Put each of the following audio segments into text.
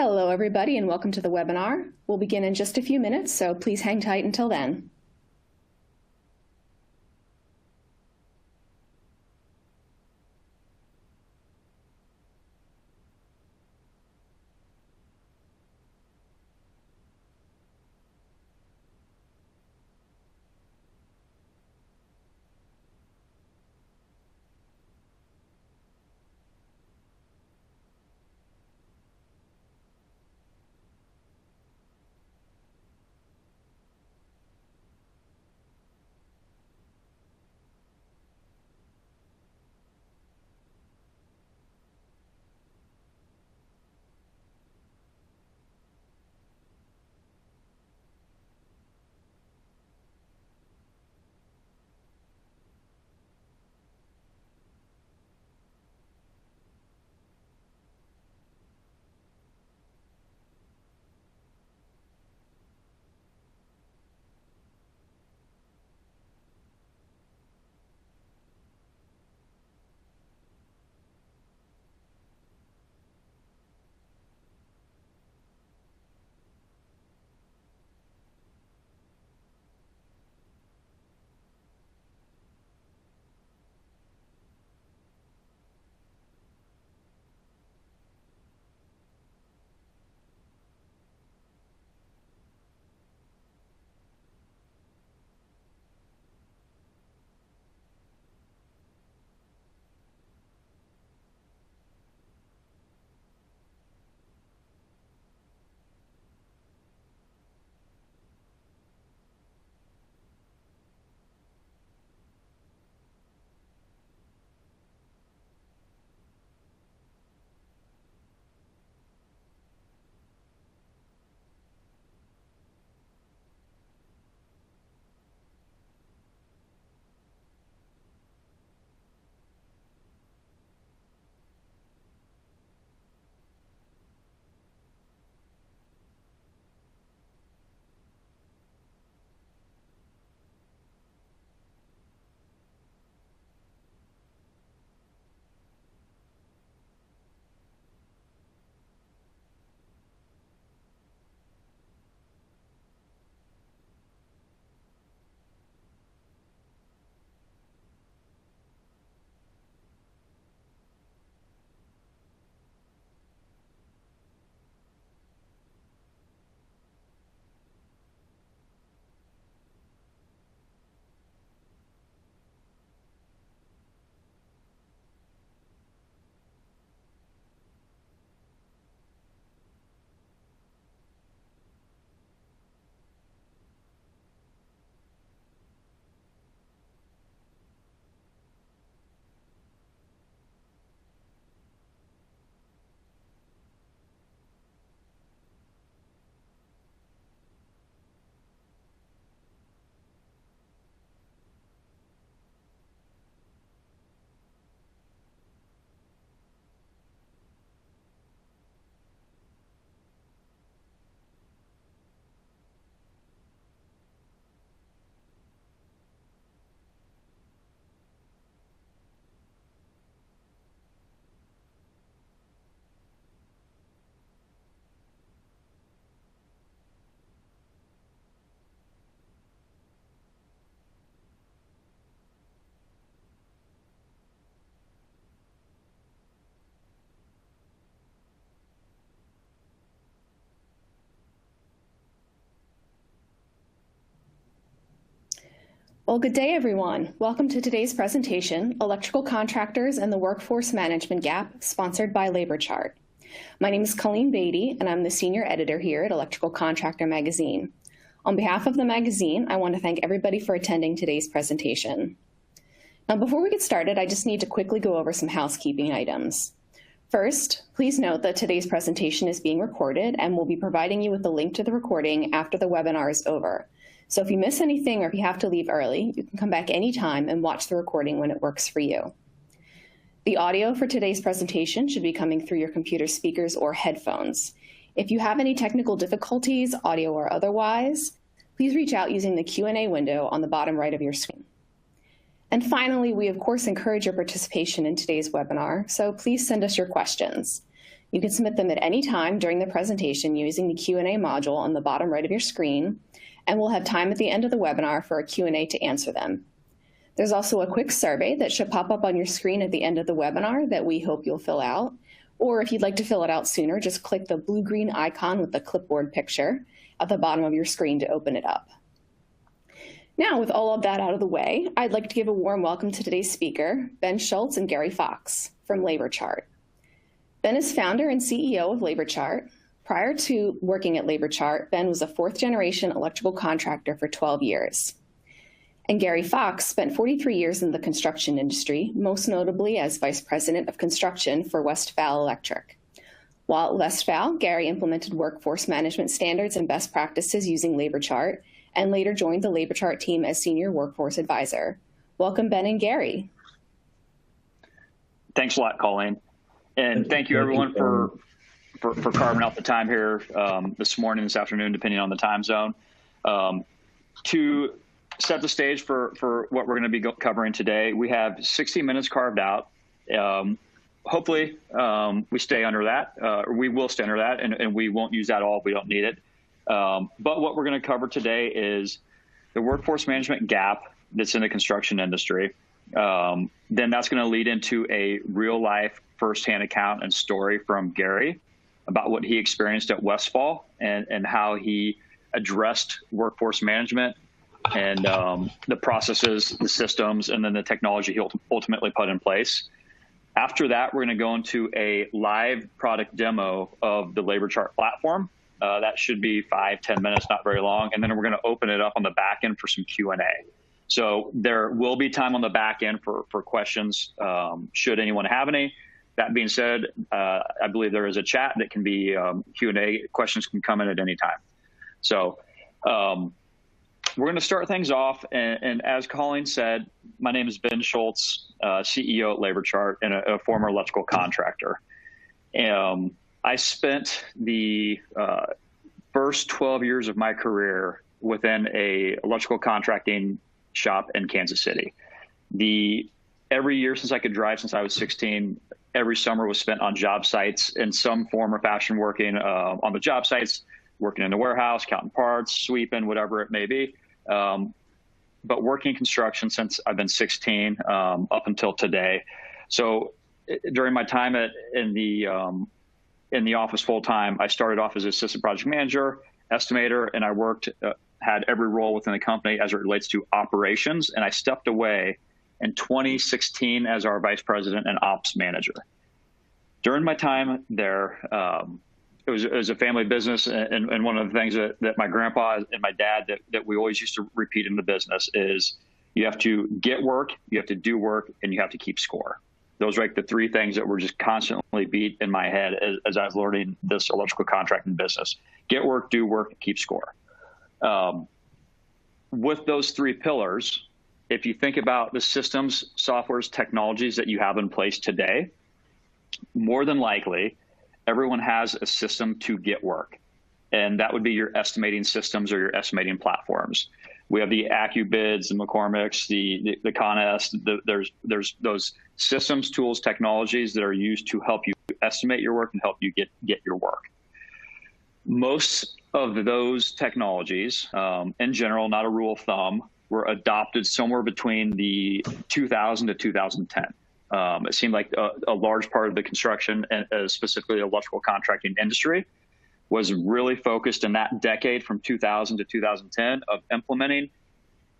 Hello, everybody, and welcome to the webinar. We'll begin in just a few minutes, so please hang tight until then. Well, good day, everyone. Welcome to today's presentation, Electrical Contractors and the Workforce Management Gap, sponsored by LaborChart. My name is Colleen Beatty, and I'm the senior editor here at Electrical Contractor magazine. On behalf of the magazine, I want to thank everybody for attending today's presentation. Now, before we get started, I just need to quickly go over some housekeeping items. First, please note that today's presentation is being recorded, and we'll be providing you with the link to the recording after the webinar is over. So if you miss anything or if you have to leave early, you can come back anytime and watch the recording when it works for you. The audio for today's presentation should be coming through your computer speakers or headphones. If you have any technical difficulties, audio or otherwise, please reach out using the Q&A window on the bottom right of your screen. And finally, we of course encourage your participation in today's webinar, so please send us your questions. You can submit them at any time during the presentation using the Q&A module on the bottom right of your screen, and we'll have time at the end of the webinar for a Q&A to answer them. There's also a quick survey that should pop up on your screen at the end of the webinar that we hope you'll fill out. Or if you'd like to fill it out sooner, just click the blue-green icon with the clipboard picture at the bottom of your screen to open it up. Now, with all of that out of the way, I'd like to give a warm welcome to today's speaker, Ben Schultz and Gary Fox from LaborChart. Ben is founder and CEO of LaborChart. Prior to working at LaborChart, Ben was a fourth-generation electrical contractor for 12 years. And Gary Fox spent 43 years in the construction industry, most notably as Vice President of Construction for Westphal Electric. While at Westphal, Gary implemented workforce management standards and best practices using LaborChart, and later joined the LaborChart team as Senior Workforce Advisor. Welcome, Ben and Gary. Thanks a lot, Colleen. And thank you, everyone, for carving out the time here this morning, this afternoon, depending on the time zone. To set the stage for what we're going to be covering today, we have 60 minutes carved out. Hopefully, we stay under that, or we will stay under that, and we won't use that all if we don't need it. But what we're going to cover today is the workforce management gap that's in the construction industry. Then that's going to lead into a real-life firsthand account and story from Gary about what he experienced at Westphal and how he addressed workforce management and the processes, the systems, and then the technology he ultimately put in place. After that, we're going to go into a live product demo of the LaborChart platform. That should be 5-10 minutes, not very long. And then we're going to open it up on the back end for some Q&A. So there will be time on the back end for questions, should anyone have any. That being said, I believe there is a chat that can be Q&A. Questions can come in at any time. So we're going to start things off. And as Colleen said, my name is Ben Schultz, CEO at LaborChart and a former electrical contractor. I spent the first 12 years of my career within a electrical contracting shop in Kansas City. Every year since I could drive, since I was 16, every summer was spent on job sites in some form or fashion, working on the job sites, working in the warehouse, counting parts, sweeping, whatever it may be. But working construction since I've been 16 up until today. So during my time in the office full time, I started off as assistant project manager, estimator, and I had every role within the company as it relates to operations. And I stepped away in 2016 as our vice president and ops manager. During my time there, it was a family business, and one of the things that my grandpa and my dad that we always used to repeat in the business is you have to get work, you have to do work, and you have to keep score. Those are like the three things that were just constantly beat in my head as I was learning this electrical contracting business. Get work, do work, keep score. With those three pillars, if you think about the systems, softwares, technologies that you have in place today, more than likely, everyone has a system to get work. And that would be your estimating systems or your estimating platforms. We have the AccuBids, the McCormick's, the ConEst. There's those systems, tools, technologies that are used to help you estimate your work and help you get your work. Most of those technologies, in general, not a rule of thumb, were adopted somewhere between the 2000 to 2010. It seemed like a large part of the construction and specifically the electrical contracting industry was really focused in that decade from 2000 to 2010 of implementing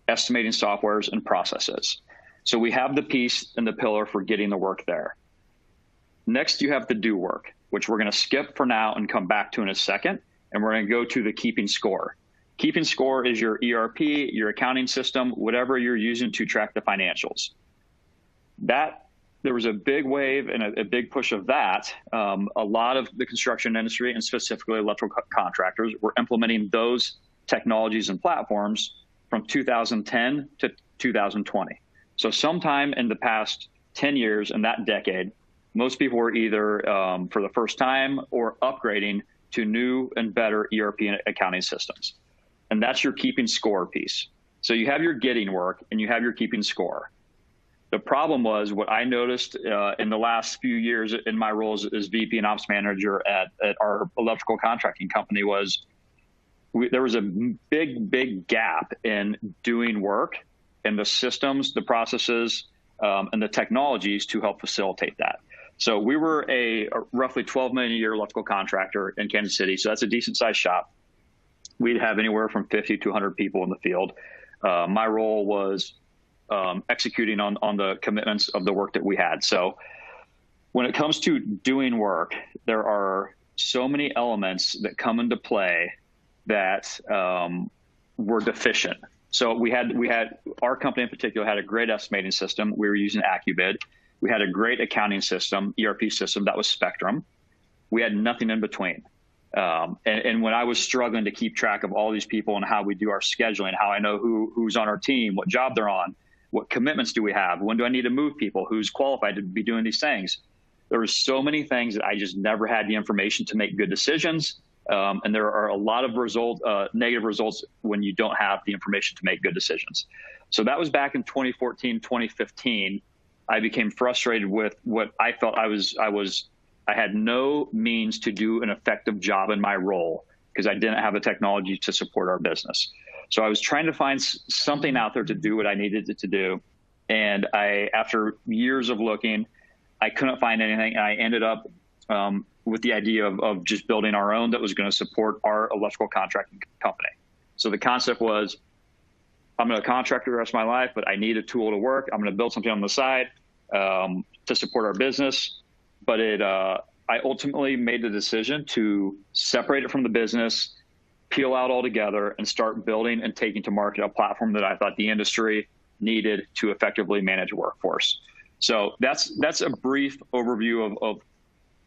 estimating softwares and processes. So we have the piece and the pillar for getting the work there. Next, you have the do work, which we're going to skip for now and come back to in a second. And we're going to go to the keeping score. Keeping score is your ERP, your accounting system, whatever you're using to track the financials. There was a big wave and a big push of that. A lot of the construction industry, and specifically electrical contractors, were implementing those technologies and platforms from 2010 to 2020. So sometime in the past 10 years in that decade, most people were either for the first time or upgrading to new and better ERP and accounting systems. And that's your keeping score piece. So you have your getting work and you have your keeping score. The problem was what I noticed in the last few years in my roles as VP and Ops Manager at our electrical contracting company was there was a big gap in doing work and the systems, the processes, and the technologies to help facilitate that. So we were a roughly $12 million a year electrical contractor in Kansas City. So that's a decent sized shop. We'd have anywhere from 50 to 100 people in the field. My role was executing on the commitments of the work that we had. So when it comes to doing work, there are so many elements that come into play that were deficient. So we had our company in particular had a great estimating system. We were using AccuBid. We had a great accounting system, ERP system that was Spectrum. We had nothing in between. And when I was struggling to keep track of all these people and how we do our scheduling, how I know who's on our team, what job they're on, what commitments do we have, when do I need to move people, who's qualified to be doing these things. There were so many things that I just never had the information to make good decisions. And there are a lot of negative results when you don't have the information to make good decisions. So that was back in 2014, 2015. I became frustrated with what I felt I had no means to do an effective job in my role because I didn't have the technology to support our business. So I was trying to find something out there to do what I needed to do. And after years of looking, I couldn't find anything. And I ended up with the idea of just building our own that was going to support our electrical contracting company. So the concept was, I'm going to contract the rest of my life, but I need a tool to work. I'm going to build something on the side to support our business. But I ultimately made the decision to separate it from the business, peel out altogether, and start building and taking to market a platform that I thought the industry needed to effectively manage a workforce. So that's a brief overview of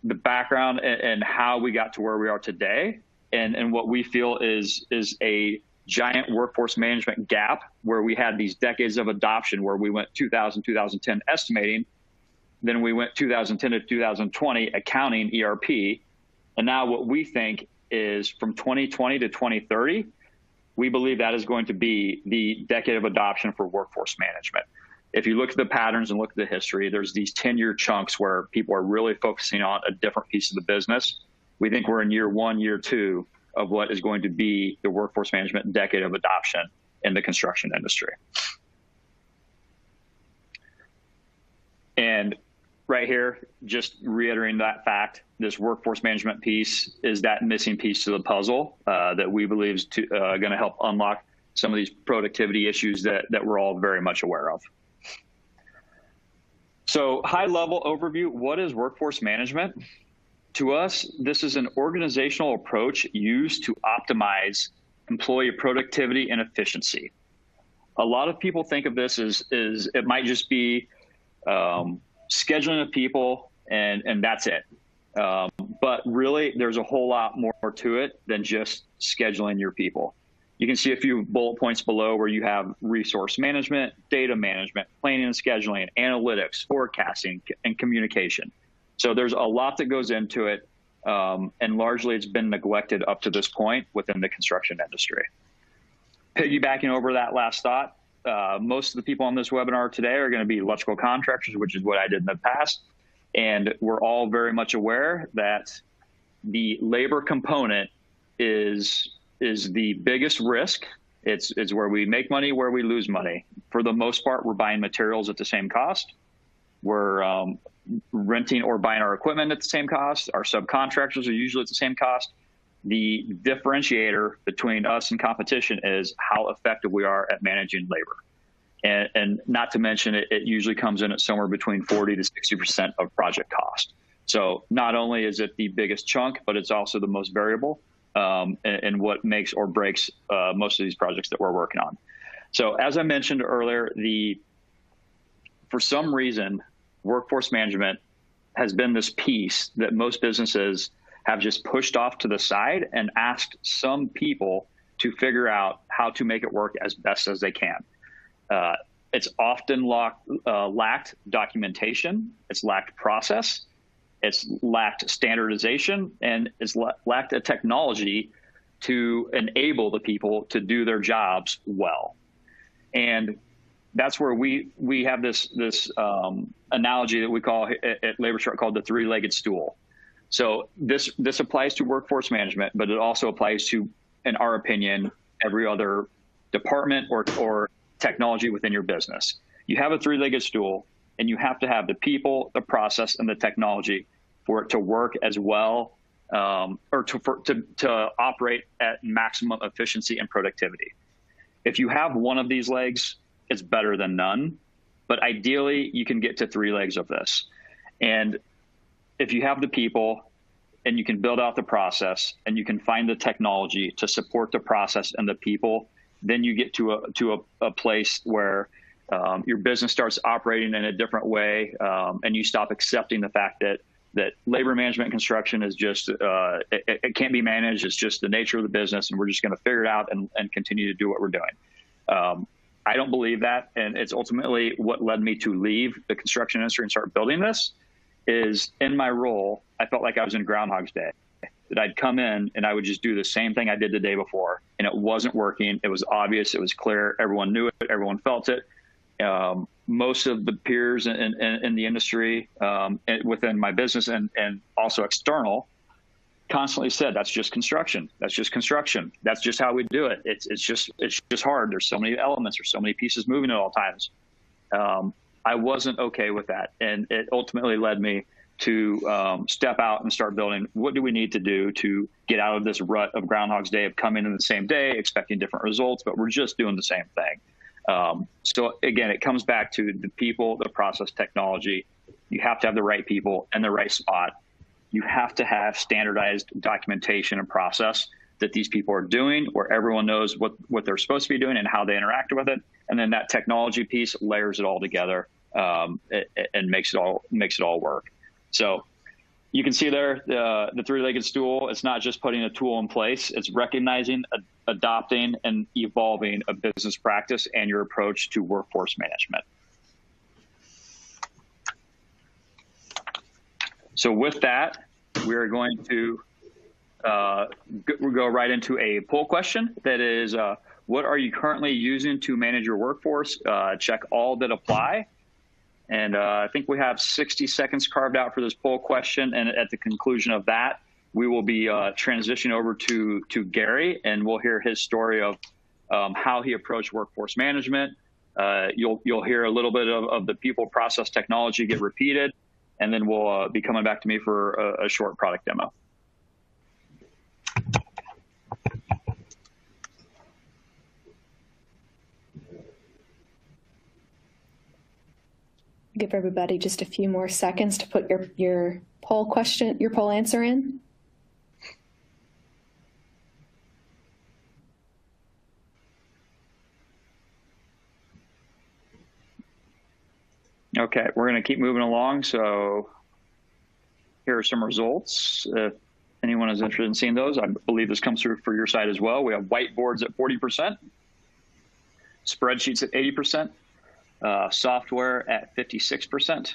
the background and how we got to where we are today, and what we feel is a giant workforce management gap where we had these decades of adoption where we went 2010 estimating, then we went 2010 to 2020 accounting ERP, and now what we think is from 2020 to 2030, we believe that is going to be the decade of adoption for workforce management. If you look at the patterns and look at the history, there's these 10-year chunks where people are really focusing on a different piece of the business. We think we're in year 1, year 2 of what is going to be the workforce management decade of adoption in the construction industry. And right here, just reiterating that fact, this workforce management piece is that missing piece to the puzzle that we believe is going to help unlock some of these productivity issues that we're all very much aware of. So high-level overview, what is workforce management? To us, this is an organizational approach used to optimize employee productivity and efficiency. A lot of people think of this as it might just be scheduling of people and that's it. But really, there's a whole lot more to it than just scheduling your people. You can see a few bullet points below where you have resource management, data management, planning and scheduling, analytics, forecasting, and communication. So there's a lot that goes into it, and largely it's been neglected up to this point within the construction industry. Piggybacking over that last thought, most of the people on this webinar today are going to be electrical contractors, which is what I did in the past. And we're all very much aware that the labor component is the biggest risk. It's where we make money, where we lose money. For the most part, we're buying materials at the same cost. We're renting or buying our equipment at the same cost. Our subcontractors are usually at the same cost. The differentiator between us and competition is how effective we are at managing labor. And not to mention, it usually comes in at somewhere between 40 to 60% of project cost. So not only is it the biggest chunk, but it's also the most variable and what makes or breaks most of these projects that we're working on. So as I mentioned earlier, for some reason, workforce management has been this piece that most businesses have just pushed off to the side and asked some people to figure out how to make it work as best as they can. It's often lacked documentation, it's lacked process, it's lacked standardization, and it's lacked a technology to enable the people to do their jobs well. And that's where we have this analogy that we call at LaborChart called the three-legged stool. So this applies to workforce management, but it also applies to, in our opinion, every other department or technology within your business. You have a three-legged stool, and you have to have the people, the process, and the technology for it to work as well, or to operate at maximum efficiency and productivity. If you have one of these legs, it's better than none. But ideally, you can get to three legs of this. And if you have the people and you can build out the process and you can find the technology to support the process and the people, then you get to a place where your business starts operating in a different way, and you stop accepting the fact that labor management construction is just, it can't be managed. It's just the nature of the business, and we're just going to figure it out and continue to do what we're doing. I don't believe that, and it's ultimately what led me to leave the construction industry and start building this. Is in my role, I felt like I was in Groundhog's Day, that I'd come in and I would just do the same thing I did the day before, and it wasn't working. It was obvious. It was clear. Everyone knew it. Everyone felt it. Most of the peers in the industry, within my business and also external, constantly said, that's just construction. That's just construction. That's just how we do it. It's just hard. There's so many elements. There's so many pieces moving at all times. I wasn't okay with that. And it ultimately led me to step out and start building, what do we need to do to get out of this rut of Groundhog's Day, of coming in the same day, expecting different results, but we're just doing the same thing. So again, it comes back to the people, the process, technology. You have to have the right people in the right spot. You have to have standardized documentation and process that these people are doing, where everyone knows what they're supposed to be doing and how they interact with it. And then that technology piece layers it all together, and makes it all work. So you can see there the three-legged stool. It's not just putting a tool in place. It's recognizing, adopting, and evolving a business practice and your approach to workforce management. So with that, we are going to go right into a poll question that is, what are you currently using to manage your workforce? Check all that apply. And I think we have 60 seconds carved out for this poll question. And at the conclusion of that, we will be transitioning over to Gary, and we'll hear his story of how he approached workforce management. You'll hear a little bit of the people, process, technology get repeated, and then we'll be coming back to me for a short product demo. Give everybody just a few more seconds to put your poll answer in. Okay, we're going to keep moving along. So here are some results. If anyone is interested in seeing those, I believe this comes through for your side as well. We have whiteboards at 40%, spreadsheets at 80%, software at 56%.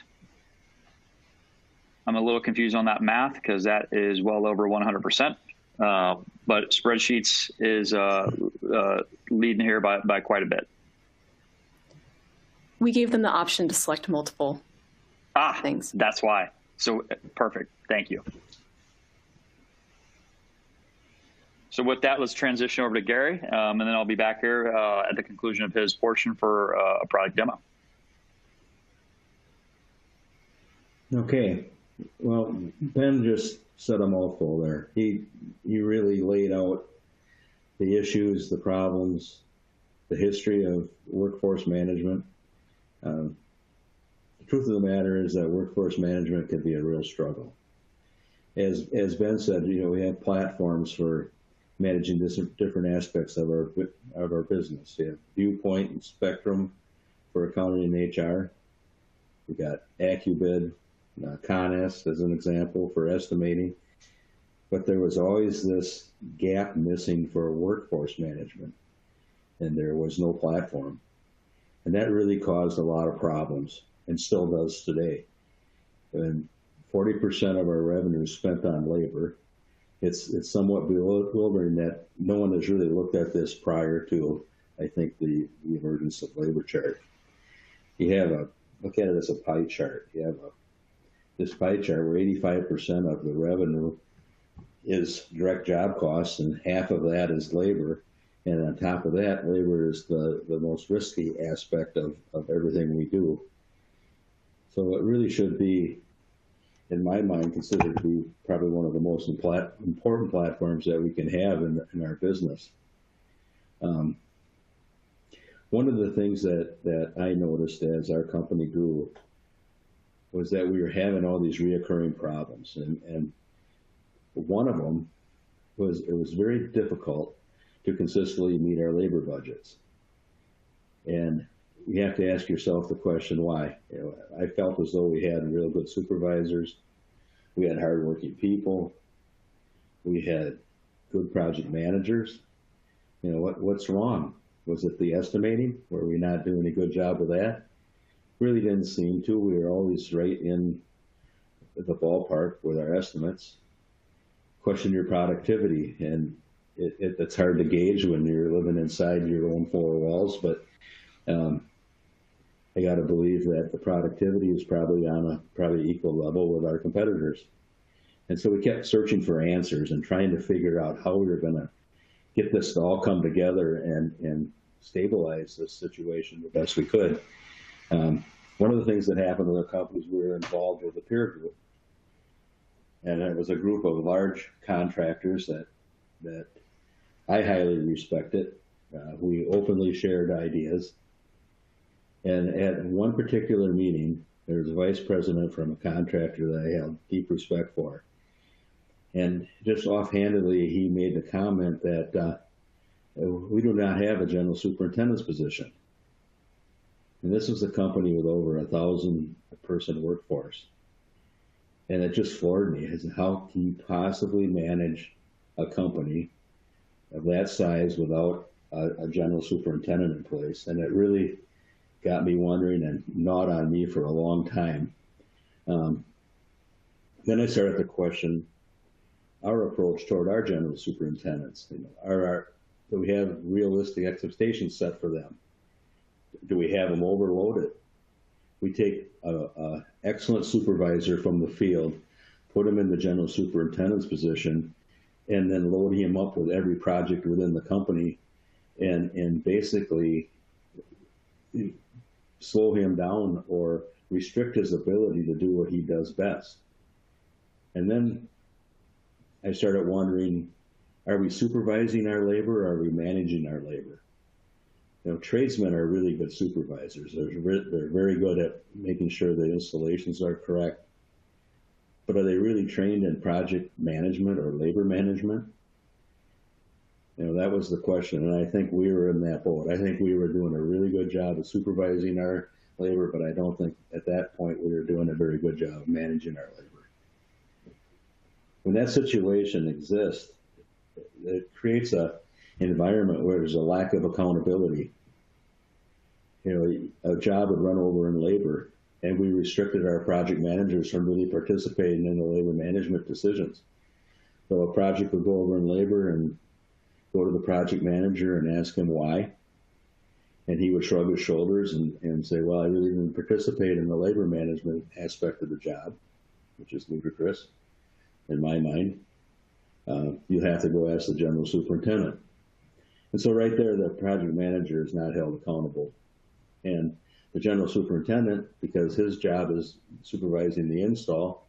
I'm a little confused on that math because that is well over 100%. But spreadsheets is leading here by quite a bit. We gave them the option to select multiple things. That's why. So perfect. Thank you. So with that, let's transition over to Gary, and then I'll be back here at the conclusion of his portion for a product demo. Okay. Well, Ben just said a mouthful there. He really laid out the issues, the problems, the history of workforce management. The truth of the matter is that workforce management can be a real struggle. As Ben said, we have platforms for managing different aspects of our business. You have Viewpoint and Spectrum for accounting and HR. We got AccuBid, Conest as an example for estimating. But there was always this gap missing for workforce management, and there was no platform. And that really caused a lot of problems, and still does today. And 40% of our revenue is spent on labor. It's somewhat bewildering that no one has really looked at this prior to, I think, the emergence of LaborChart. you have look at it as a pie chart. You have this pie chart where 85% of the revenue is direct job costs, and half of that is labor. And on top of that, labor is the most risky aspect of everything we do. So it really should be, in my mind, considered to be probably one of the most important platforms that we can have in our business. One of the things that I noticed as our company grew was that we were having all these reoccurring problems. And one of them was it was very difficult to consistently meet our labor budgets. And you have to ask yourself the question, why? I felt as though we had real good supervisors, we had hardworking people, we had good project managers. What's wrong? Was it the estimating? Were we not doing a good job of that? Really didn't seem to. We were always right in the ballpark with our estimates. Question your productivity, and it's hard to gauge when you're living inside your own four walls, but I got to believe that the productivity is probably on a probably equal level with our competitors. And so we kept searching for answers and trying to figure out how we were going to get this to all come together and stabilize this situation the best we could. One of the things that happened with our company is we were involved with a peer group. And it was a group of large contractors that I highly respected. We openly shared ideas. And at one particular meeting, there was a vice president from a contractor that I held deep respect for. And just offhandedly, he made the comment that we do not have a general superintendent's position. And this was a company with over 1,000-person workforce. And it just floored me. How can you possibly manage a company of that size without a general superintendent in place? And it really got me wondering and gnawed on me for a long time. Then I started to question our approach toward our general superintendents. Do we have realistic expectations set for them? Do we have them overloaded? We take an excellent supervisor from the field, put him in the general superintendent's position, and then load him up with every project within the company and basically slow him down or restrict his ability to do what he does best. And then I started wondering, are we supervising our labor or are we managing our labor? Tradesmen are really good supervisors. They're very good at making sure the installations are correct. But are they really trained in project management or labor management? That was the question, and I think we were in that boat. I think we were doing a really good job of supervising our labor, but I don't think at that point we were doing a very good job of managing our labor. When that situation exists, it creates an environment where there's a lack of accountability. A job would run over in labor, and we restricted our project managers from really participating in the labor management decisions. So a project would go over in labor and go to the project manager and ask him why. And he would shrug his shoulders and say, well, I really didn't participate in the labor management aspect of the job, which is ludicrous in my mind. You have to go ask the general superintendent. And so right there, the project manager is not held accountable. And the general superintendent, because his job is supervising the install,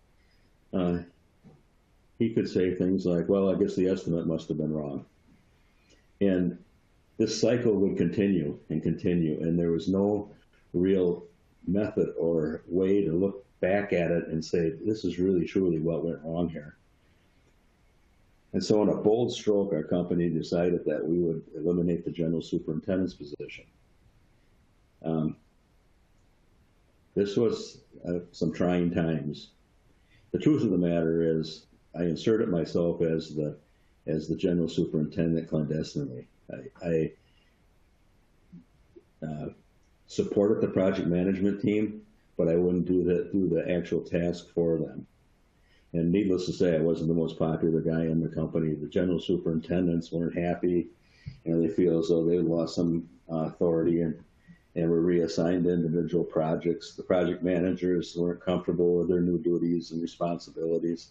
he could say things like, well, I guess the estimate must have been wrong. And this cycle would continue and continue, and there was no real method or way to look back at it and say, this is really truly what went wrong here. And so in a bold stroke, our company decided that we would eliminate the general superintendent's position. This was some trying times. The truth of the matter is I inserted myself as the general superintendent clandestinely. I supported the project management team, but I wouldn't do the actual task for them. And needless to say, I wasn't the most popular guy in the company. The general superintendents weren't happy. They feel as though they lost some authority, and and were reassigned to individual projects. The project managers weren't comfortable with their new duties and responsibilities.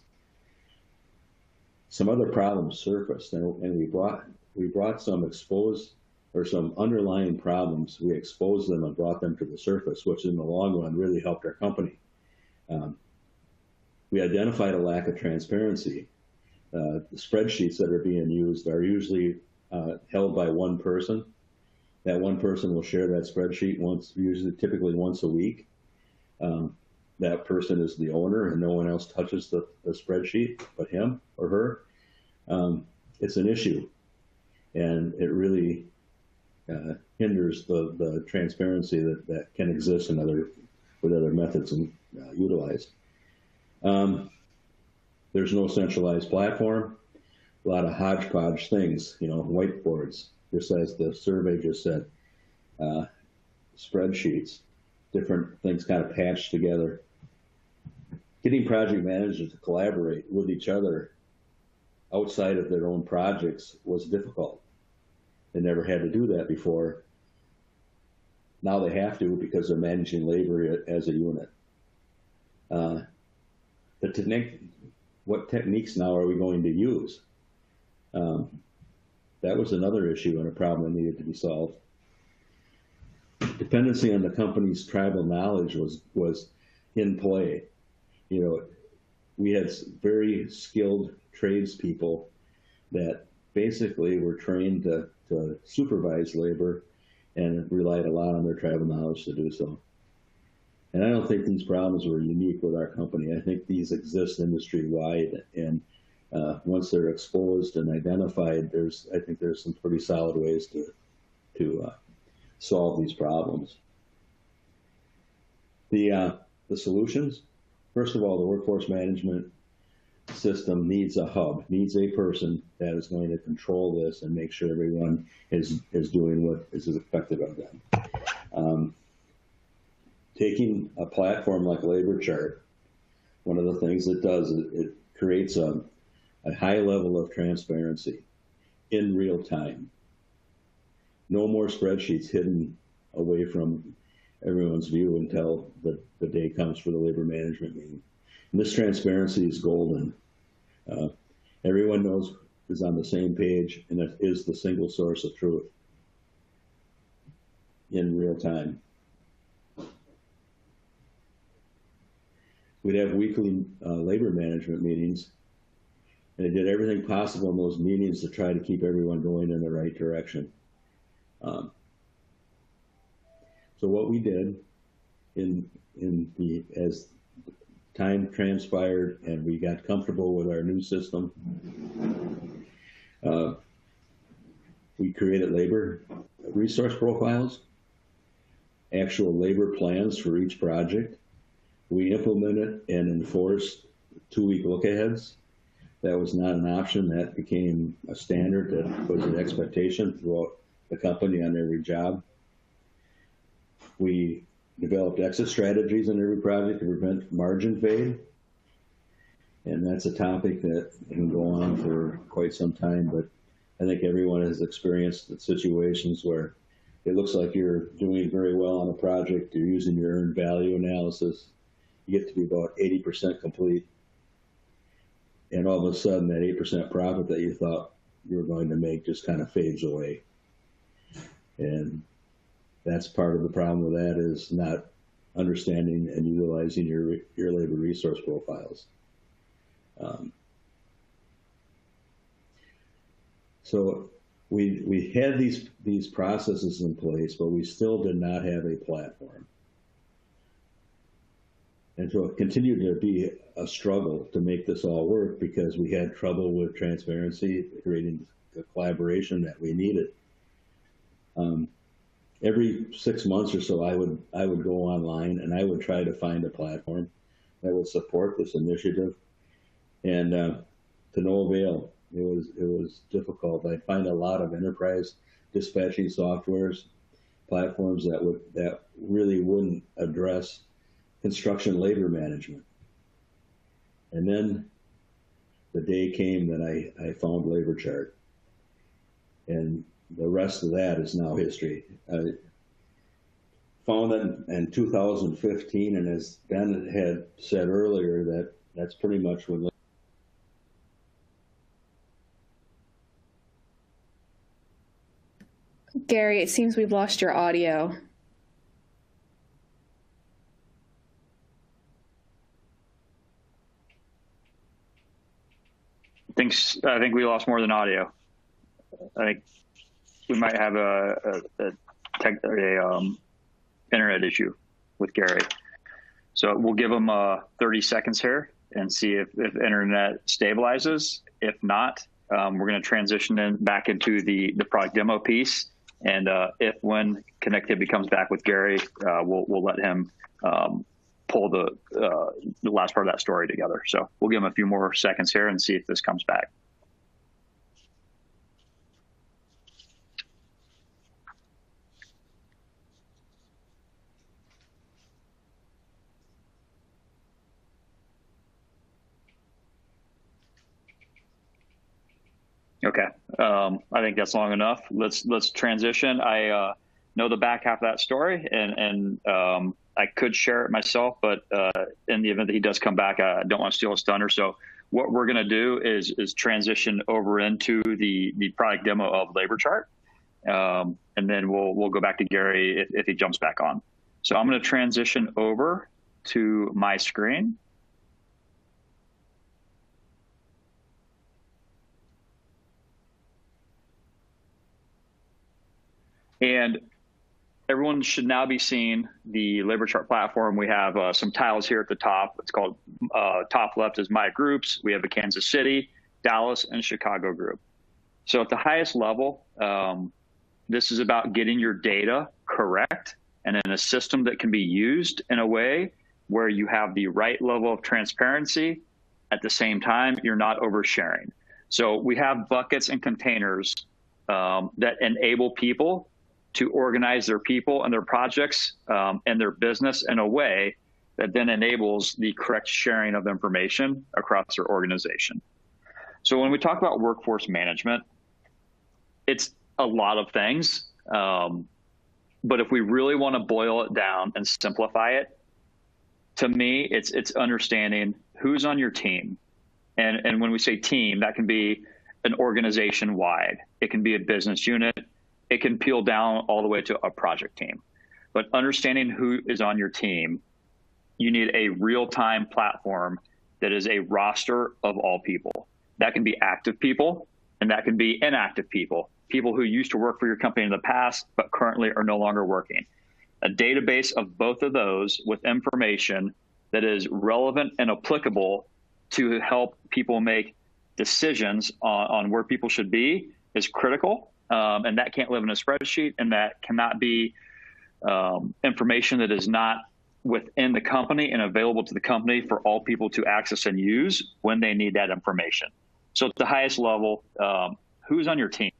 Some other problems surfaced, and we brought some exposed or some underlying problems. We exposed them and brought them to the surface, which in the long run really helped our company. We identified a lack of transparency. The spreadsheets that are being used are usually held by one person. That one person will share that spreadsheet typically once a week. That person is the owner, and no one else touches the spreadsheet but him or her. It's an issue, and it really hinders the transparency that can exist with other methods utilized. There's no centralized platform. A lot of hodgepodge things, whiteboards, just as the survey just said, spreadsheets, different things kind of patched together. Getting project managers to collaborate with each other outside of their own projects was difficult. They never had to do that before. Now they have to because they're managing labor as a unit. What techniques now are we going to use? That was another issue and a problem that needed to be solved. Dependency on the company's tribal knowledge was in play. We had very skilled tradespeople that basically were trained to supervise labor and relied a lot on their tribal knowledge to do so. And I don't think these problems were unique with our company. I think these exist industry-wide, and once they're exposed and identified, I think there's some pretty solid ways to solve these problems. The solutions, first of all, the workforce management system needs a hub, needs a person that is going to control this and make sure everyone is doing what is expected of them. Taking a platform like LaborChart, one of the things it does is it creates a high level of transparency in real time. No more spreadsheets hidden away from everyone's view until the day comes for the labor management meeting. And this transparency is golden. Everyone is on the same page, and it is the single source of truth in real time. We'd have weekly labor management meetings, and they did everything possible in those meetings to try to keep everyone going in the right direction. So what we did as time transpired and we got comfortable with our new system, we created labor resource profiles, actual labor plans for each project. We implemented and enforced 2-week look-aheads. That was not an option. That became a standard. That was an expectation throughout the company on every job. We developed exit strategies in every project to prevent margin fade. And that's a topic that can go on for quite some time, but I think everyone has experienced situations where it looks like you're doing very well on a project, you're using your earned value analysis, you get to be about 80% complete, and all of a sudden that 8% profit that you thought you were going to make just kind of fades away. And that's part of the problem with that, is not understanding and utilizing your labor resource profiles. So we had these processes in place, but we still did not have a platform. And so it continued to be a struggle to make this all work because we had trouble with transparency, creating the collaboration that we needed. Every 6 months or so, I would go online and I would try to find a platform that would support this initiative, and to no avail. It was difficult. I'd find a lot of enterprise dispatching softwares, platforms that really wouldn't address construction labor management. And then the day came that I found LaborChart, and the rest of that is now history. found it in 2015, and as Ben had said earlier, that's pretty much when. Gary, it seems we've lost your audio. I think we lost more than audio. I think we might have a internet issue with Gary. So we'll give him 30 seconds here and see if internet stabilizes. If not, we're going to transition back into the product demo piece. And when connectivity comes back with Gary, we'll let him pull the last part of that story together. So we'll give him a few more seconds here and see if this comes back. Okay, I think that's long enough. Let's transition. I know the back half of that story, and I could share it myself, but in the event that he does come back, I don't want to steal his thunder. So what we're going to do is transition over into the product demo of LaborChart, and then we'll go back to Gary if he jumps back on. So I'm going to transition over to my screen. And everyone should now be seeing the LaborChart platform. We have some tiles here at the top. It's called, top left is my groups. We have a Kansas City, Dallas, and Chicago group. So at the highest level, this is about getting your data correct and in a system that can be used in a way where you have the right level of transparency. At the same time, you're not oversharing. So we have buckets and containers that enable people to organize their people and their projects and their business in a way that then enables the correct sharing of information across their organization. So when we talk about workforce management, it's a lot of things. But if we really want to boil it down and simplify it, to me, it's understanding who's on your team. And when we say team, that can be an organization wide. It can be a business unit. It can peel down all the way to a project team. But understanding who is on your team, you need a real-time platform that is a roster of all people. That can be active people, and that can be inactive people, people who used to work for your company in the past, but currently are no longer working. A database of both of those with information that is relevant and applicable to help people make decisions on where people should be is critical. And that can't live in a spreadsheet, and that cannot be information that is not within the company and available to the company for all people to access and use when they need that information. So at the highest level, who's on your team?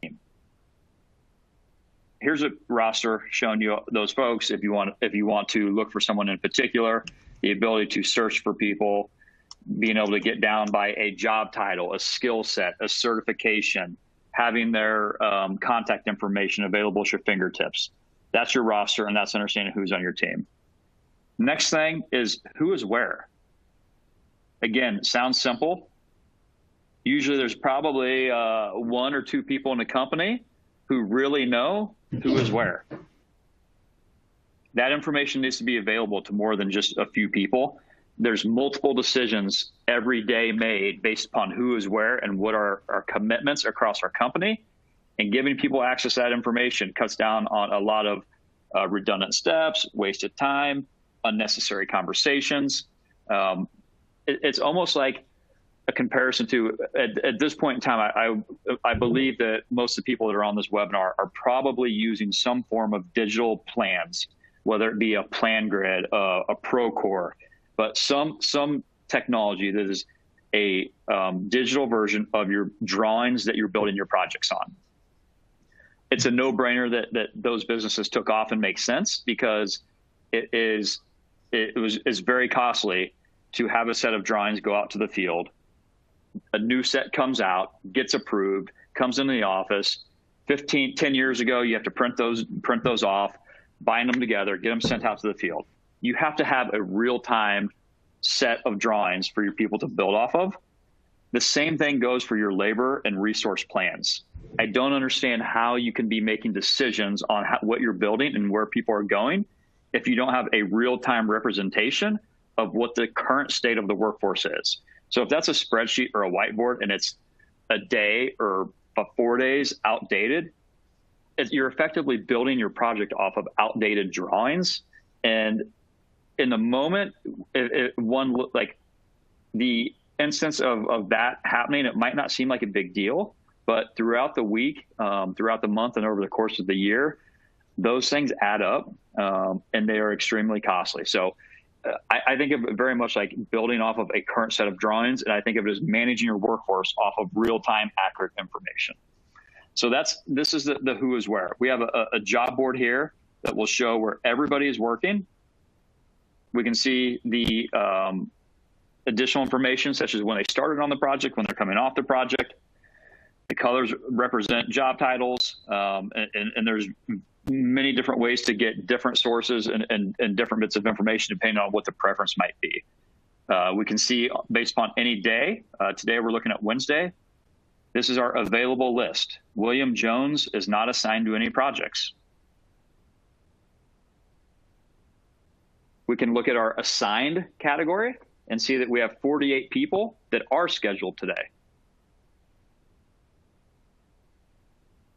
Here's a roster showing you those folks. If you want to look for someone in particular, the ability to search for people, being able to get down by a job title, a skill set, a certification, having their contact information available at your fingertips. That's your roster, and that's understanding who's on your team. Next thing is who is where. Again, sounds simple. Usually there's probably one or two people in the company who really know who is where. That information needs to be available to more than just a few people. There's multiple decisions every day made based upon who is where and what are our commitments across our company. And giving people access to that information cuts down on a lot of redundant steps, wasted time, unnecessary conversations. It's almost like a comparison to, at this point in time, I believe that most of the people that are on this webinar are probably using some form of digital plans, whether it be a plan grid, a Procore, but some technology that is a digital version of your drawings that you're building your projects on. It's a no-brainer that those businesses took off and make sense, because it's very costly to have a set of drawings go out to the field. A new set comes out, gets approved, comes into the office. 10 years ago, you have to print those off, bind them together, get them sent out to the field. You have to have a real-time set of drawings for your people to build off of. The same thing goes for your labor and resource plans. I don't understand how you can be making decisions on what you're building and where people are going if you don't have a real-time representation of what the current state of the workforce is. So if that's a spreadsheet or a whiteboard and it's a day or 4 days outdated, you're effectively building your project off of outdated drawings. And in the moment, like the instance of that happening, it might not seem like a big deal, but throughout the week, throughout the month, and over the course of the year, those things add up, and they are extremely costly. So I think of it very much like building off of a current set of drawings, and I think of it as managing your workforce off of real-time accurate information. So this is the who is where. We have a job board here that will show where everybody is working. We can see the additional information, such as when they started on the project, when they're coming off the project. The colors represent job titles, and there's many different ways to get different sources and different bits of information depending on what the preference might be. We can see based upon any day. Today we're looking at Wednesday. This is our available list. William Jones is not assigned to any projects. We can look at our assigned category and see that we have 48 people that are scheduled today.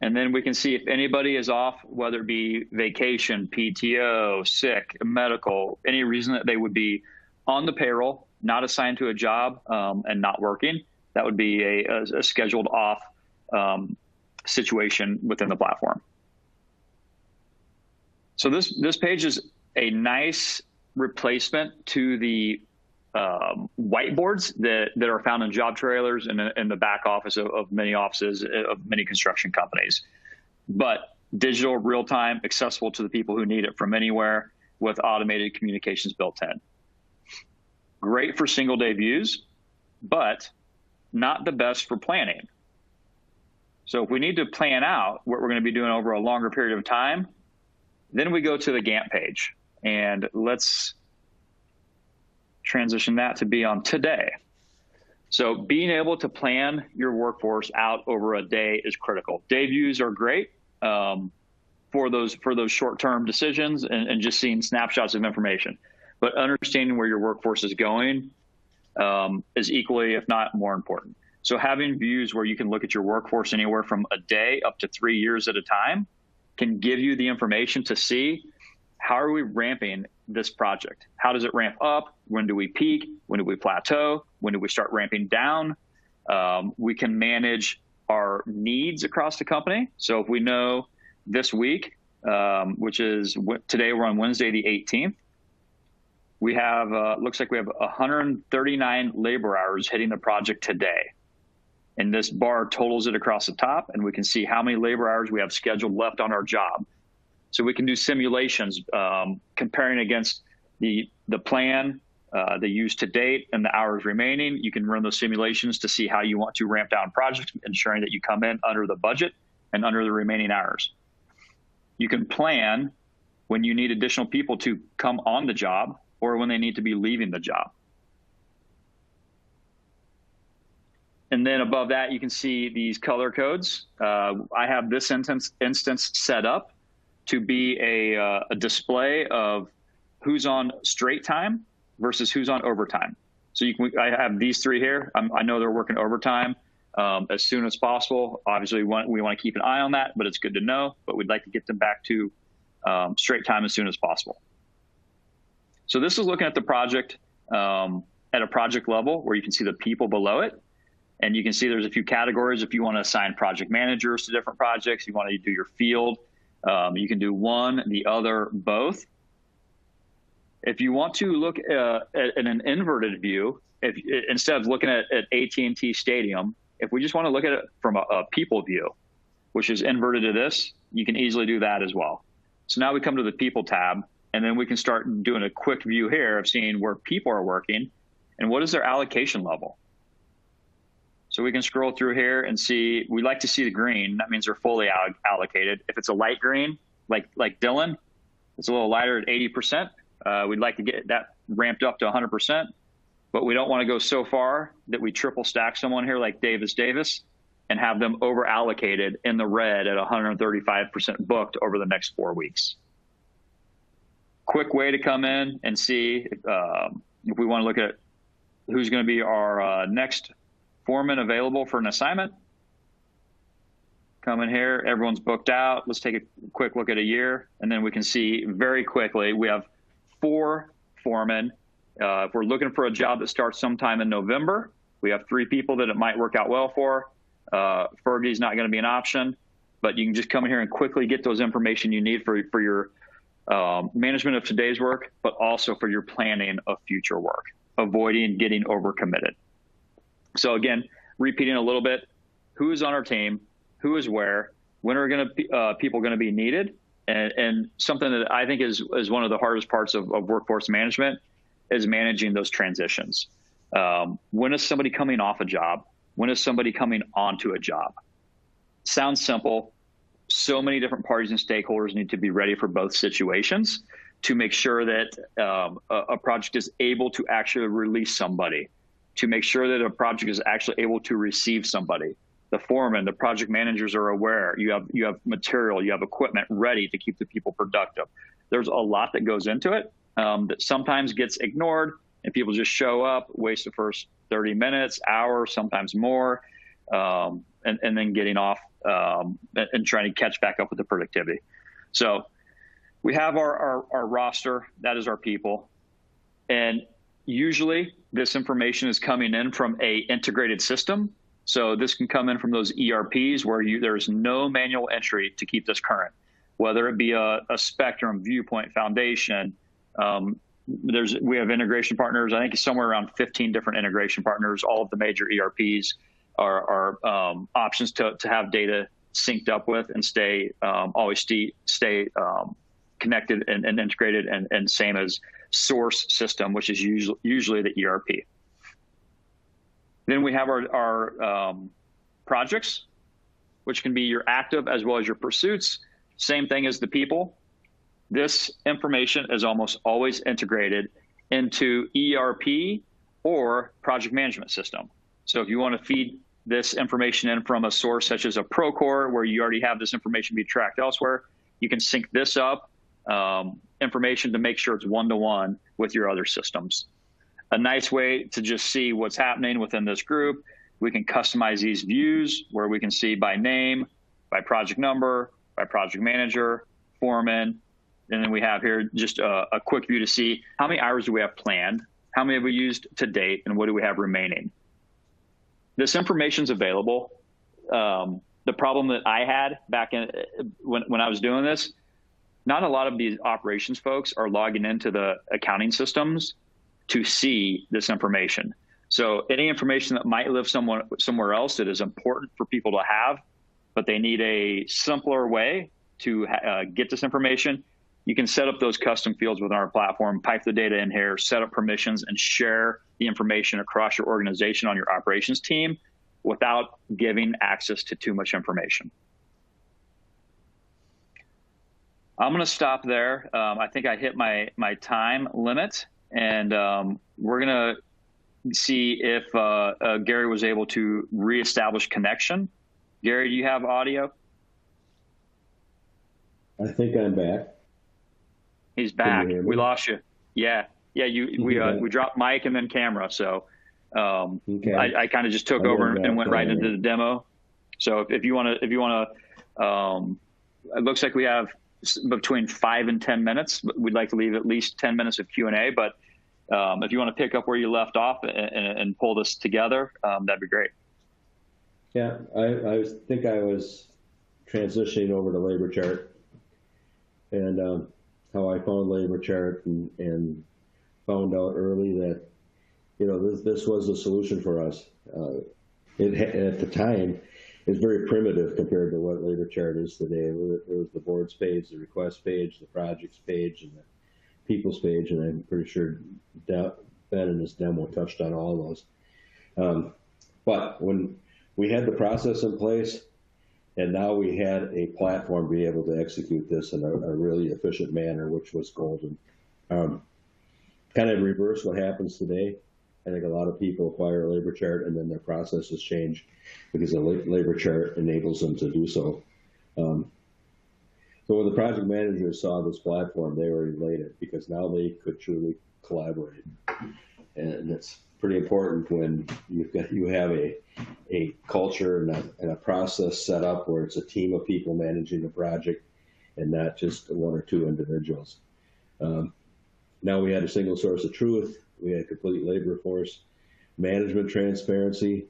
And then we can see if anybody is off, whether it be vacation, PTO, sick, medical, any reason that they would be on the payroll, not assigned to a job, and not working. That would be a scheduled off situation within the platform. So this page is a nice replacement to the whiteboards that are found in job trailers and in the back office of many offices of many construction companies. But digital, real-time, accessible to the people who need it from anywhere with automated communications built in. Great for single-day views, but not the best for planning. So if we need to plan out what we're going to be doing over a longer period of time, then we go to the Gantt page. And let's transition that to be on today. So being able to plan your workforce out over a day is critical. Day views are great for those short-term decisions and just seeing snapshots of information. But understanding where your workforce is going is equally, if not more important. So having views where you can look at your workforce anywhere from a day up to 3 years at a time can give you the information to see how are we ramping this project? How does it ramp up? When do we peak? When do we plateau? When do we start ramping down? We can manage our needs across the company. So if we know this week, which is today, we're on Wednesday, the 18th, we have, looks like we have 139 labor hours hitting the project today. And this bar totals it across the top, and we can see how many labor hours we have scheduled left on our job. So we can do simulations comparing against the plan, the use to date, and the hours remaining. You can run those simulations to see how you want to ramp down projects, ensuring that you come in under the budget and under the remaining hours. You can plan when you need additional people to come on the job or when they need to be leaving the job. And then above that, you can see these color codes. I have this instance set up to be a display of who's on straight time versus who's on overtime. So I have these three here. I know they're working overtime as soon as possible. Obviously, we want to keep an eye on that, but it's good to know. But we'd like to get them back to straight time as soon as possible. So this is looking at the project at a project level where you can see the people below it. And you can see there's a few categories. If you want to assign project managers to different projects, you want to do your field, you can do one, the other, both. If you want to look at an inverted view, instead of looking at AT&T Stadium, if we just want to look at it from a people view, which is inverted to this, you can easily do that as well. So now we come to the people tab, and then we can start doing a quick view here of seeing where people are working and what is their allocation level. So we can scroll through here and see, we like to see the green. That means they're fully allocated. If it's a light green, like Dylan, It's a little lighter at 80%. We'd like to get that ramped up to 100%, but we don't want to go so far that we triple stack someone here like Davis and have them over allocated in the red at 135% booked over the next 4 weeks. Quick way to come in and see if we want to look at who's going to be our next foreman available for an assignment. Come in here, everyone's booked out. Let's take a quick look at a year, and then we can see very quickly we have 4 foremen. If we're looking for a job that starts sometime in November, we have 3 people that it might work out well for. Fergie's not going to be an option, but you can just come in here and quickly get those information you need for your management of today's work, but also for your planning of future work, avoiding getting overcommitted. So again, repeating a little bit, who is on our team, who is where, when are people going to be needed, and something that I think is one of the hardest parts of workforce management is managing those transitions. When is somebody coming off a job? When is somebody coming onto a job? Sounds simple. So many different parties and stakeholders need to be ready for both situations to make sure that a project is able to actually release somebody, to make sure that a project is actually able to receive somebody. The foreman, the project managers are aware. You have material, you have equipment ready to keep the people productive. There's a lot that goes into it that sometimes gets ignored, and people just show up, waste the first 30 minutes, hour, sometimes more, and then getting off and trying to catch back up with the productivity. So we have our roster, that is our people. And usually this information is coming in from a integrated system. So this can come in from those ERPs where there's no manual entry to keep this current, whether it be a Spectrum, Viewpoint, Foundation. We have integration partners. I think it's somewhere around 15 different integration partners. All of the major ERPs are options to have data synced up with and always stay connected and integrated, and same as source system, which is usually the ERP. Then we have our projects, which can be your active as well as your pursuits. Same thing as the people. This information is almost always integrated into ERP or project management system. So if you want to feed this information in from a source such as a Procore, where you already have this information be tracked elsewhere, you can sync this up, information to make sure it's one-to-one with your other systems. A nice way to just see what's happening within this group, we can customize these views where we can see by name, by project number, by project manager, foreman, and then we have here just a quick view to see how many hours do we have planned, how many have we used to date, and what do we have remaining. This information is available. The problem that I had back when I was doing this, not a lot of these operations folks are logging into the accounting systems to see this information. So any information that might live somewhere else that is important for people to have, but they need a simpler way to get this information, you can set up those custom fields within our platform, pipe the data in here, set up permissions, and share the information across your organization on your operations team without giving access to too much information. I'm going to stop there. I think I hit my time limit, and we're going to see if Gary was able to reestablish connection. Gary, do you have audio? I think I'm back. He's back. We lost you. Yeah. We dropped mic and then camera. So okay. I kind of just took over and went right into the demo. So if you want to, it looks like we have between 5 and 10 minutes, but we'd like to leave at least 10 minutes of Q&A. But if you want to pick up where you left off and pull this together, that'd be great. Yeah, I think I was transitioning over to LaborChart, and how I found LaborChart and found out early that, this was a solution for us. At the time, it was very primitive compared to what LaborChart is today. It was the boards page, the request page, the projects page, and the people's page, and I'm pretty sure Ben in his demo touched on all those. But when we had the process in place, And now we had a platform to be able to execute this in a really efficient manner, which was golden. Kind of reverse what happens today. I think a lot of people acquire a LaborChart and then their processes change because the LaborChart enables them to do so. So when the project managers saw this platform, they were elated because now they could truly collaborate. And it's pretty important when you have a culture and a process set up where it's a team of people managing the project and not just one or two individuals. Now we had a single source of truth. We had complete labor force management transparency.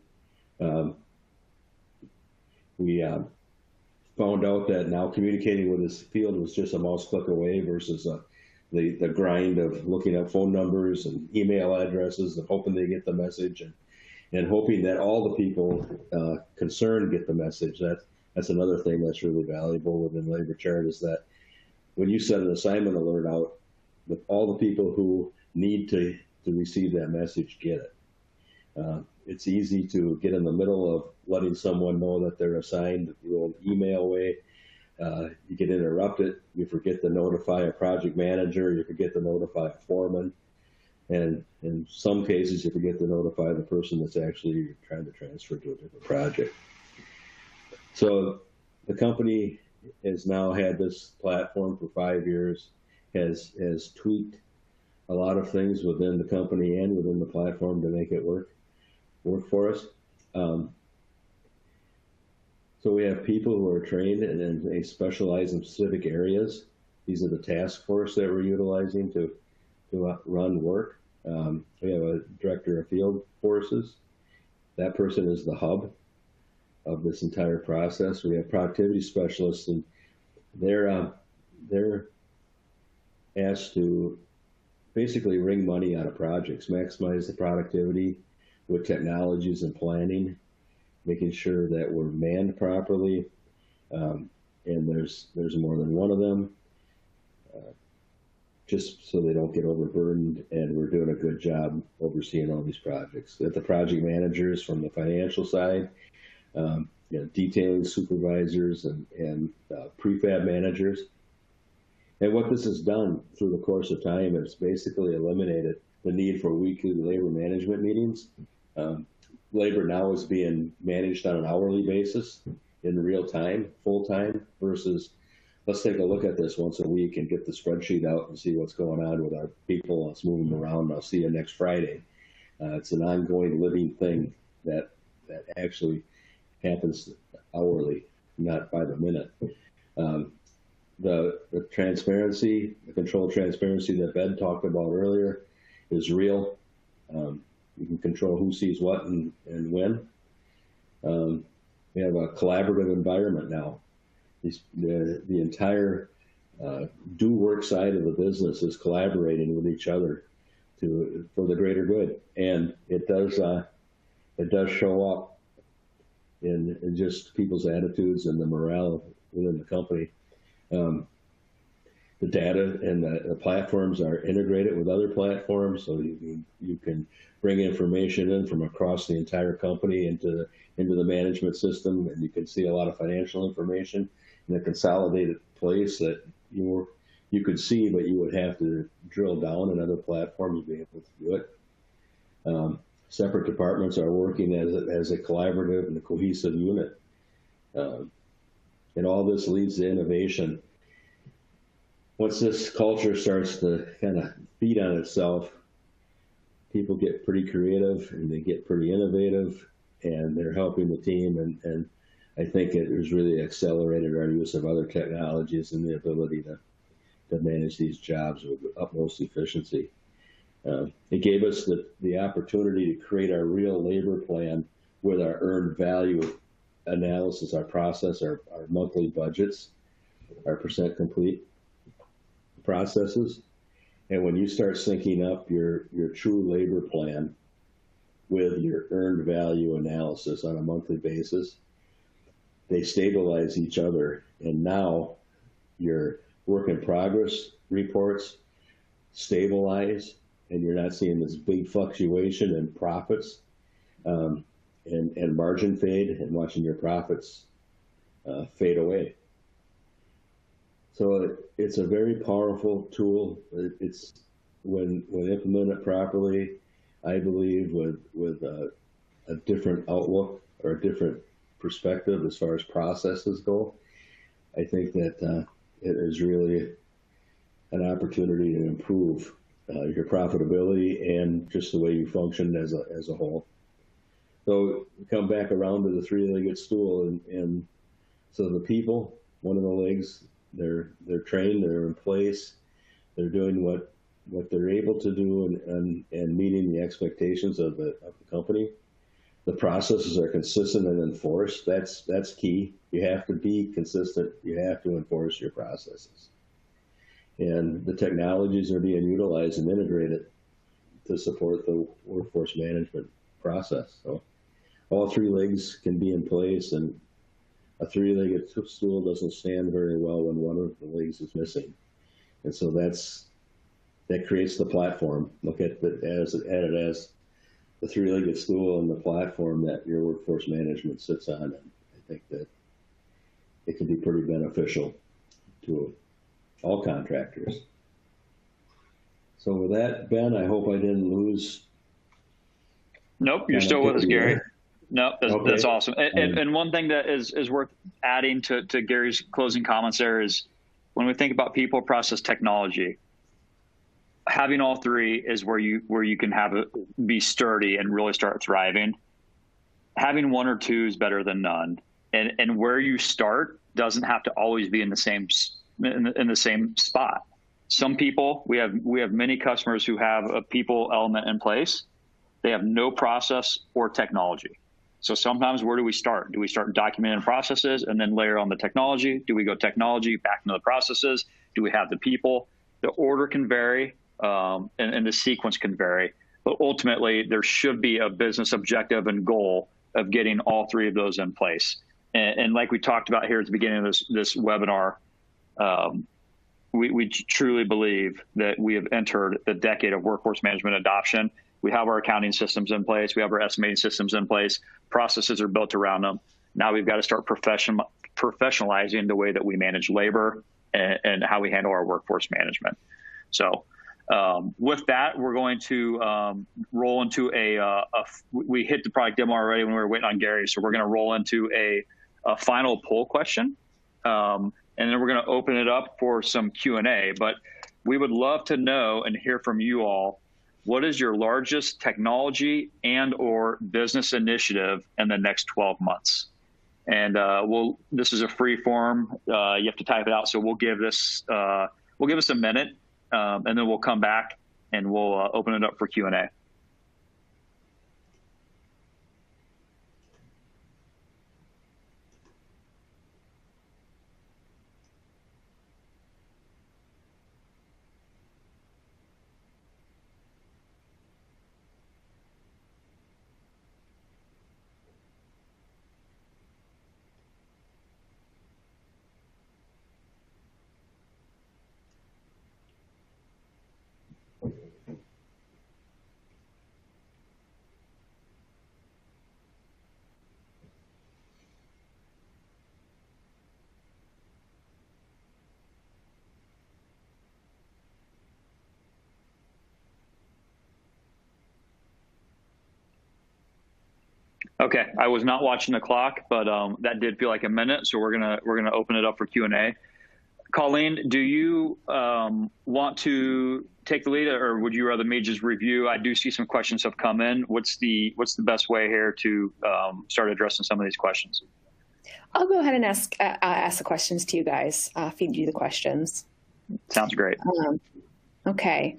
We found out that now communicating with this field was just a mouse click away versus the grind of looking up phone numbers and email addresses and hoping they get the message and hoping that all the people concerned get the message. That's another thing that's really valuable within LaborChart is that when you set an assignment alert out, all the people who need to receive that message get it. It's easy to get in the middle of letting someone know that they're assigned the old email way. You get interrupted, you forget to notify a project manager, you forget to notify a foreman, and in some cases you forget to notify the person that's actually trying to transfer to a different project. So the company has now had this platform for 5 years, has tweaked a lot of things within the company and within the platform to make it work for us. So we have people who are trained and they specialize in specific areas. These are the task force that we're utilizing to run work. We have a director of field forces. That person is the hub of this entire process. We have productivity specialists, and they're asked to basically wring money out of projects, maximize the productivity with technologies and planning, making sure that we're manned properly, and there's more than one of them, just so they don't get overburdened, and we're doing a good job overseeing all these projects. That the project managers from the financial side, detailing supervisors and prefab managers. And what this has done through the course of time is basically eliminated the need for weekly labor management meetings. Labor now is being managed on an hourly basis in real time, full time, versus let's take a look at this once a week and get the spreadsheet out and see what's going on with our people. Let's move them around. I'll see you next Friday. It's an ongoing living thing that actually happens hourly, not by the minute. The transparency, the control transparency that Ben talked about earlier is real. You can control who sees what and when. We have a collaborative environment now. The entire do work side of the business is collaborating with each other for the greater good, and it does show up in just people's attitudes and the morale within the company. The data and the platforms are integrated with other platforms, so you can bring information in from across the entire company into the management system, and you can see a lot of financial information in a consolidated place that you could see, but you would have to drill down in other platforms to be able to do it. Separate departments are working as a collaborative and a cohesive unit. And all this leads to innovation. Once this culture starts to kind of feed on itself, people get pretty creative and they get pretty innovative, and they're helping the team. And I think it has really accelerated our use of other technologies and the ability to manage these jobs with utmost efficiency. It gave us the opportunity to create our real labor plan with our earned value analysis, our process, our monthly budgets, our percent complete processes. And when you start syncing up your true labor plan with your earned value analysis on a monthly basis, they stabilize each other. And now your work in progress reports stabilize, and you're not seeing this big fluctuation in profits and margin fade, and watching your profits fade away. So it's a very powerful tool. It's when implemented properly, I believe with a different outlook or a different perspective as far as processes go, I think that it is really an opportunity to improve your profitability and just the way you function as a whole. So come back around to the three-legged stool, and so the people, one of the legs, they're trained, they're in place, they're doing what they're able to do and meeting the expectations of the company. The processes are consistent and enforced. That's key. You have to be consistent. You have to enforce your processes. And the technologies are being utilized and integrated to support the workforce management process. So all three legs can be in place, and a three-legged stool doesn't stand very well when one of the legs is missing. And so that creates the platform. Look at it as the three-legged stool and the platform that your workforce management sits on. And I think that it can be pretty beneficial to all contractors. So with that, Ben, I hope I didn't lose. Nope, you're still with us, Gary. Nope, that's awesome. And one thing that is worth adding to Gary's closing comments there is when we think about people, process, technology, having all three is where you can be sturdy and really start thriving. Having one or two is better than none. And where you start doesn't have to always be in the same spot. Some people, we have many customers who have a people element in place. They have no process or technology. So sometimes where do we start? Do we start documenting processes and then layer on the technology? Do we go technology back into the processes? Do we have the people? The order can vary, and the sequence can vary. But ultimately, there should be a business objective and goal of getting all three of those in place. And like we talked about here at the beginning of this webinar, we truly believe that we have entered the decade of workforce management adoption. We have our accounting systems in place. We have our estimating systems in place. Processes are built around them. Now we've got to start professionalizing the way that we manage labor and how we handle our workforce management. So with that, we're going to roll into we hit the product demo already when we were waiting on Gary. So we're going to roll into a final poll question. And then we're going to open it up for some Q&A. But we would love to know and hear from you all, what is your largest technology and or business initiative in the next 12 months? And this is a free form. You have to type it out. So we'll give us a minute, and then we'll come back and we'll open it up for Q&A. Okay, I was not watching the clock, but that did feel like a minute, so we're gonna open it up for Q&A. Colleen, do you want to take the lead, or would you rather me just review? I do see some questions have come in. What's the best way here to start addressing some of these questions? I'll go ahead and ask the questions to you guys, feed you the questions. Sounds great. Okay,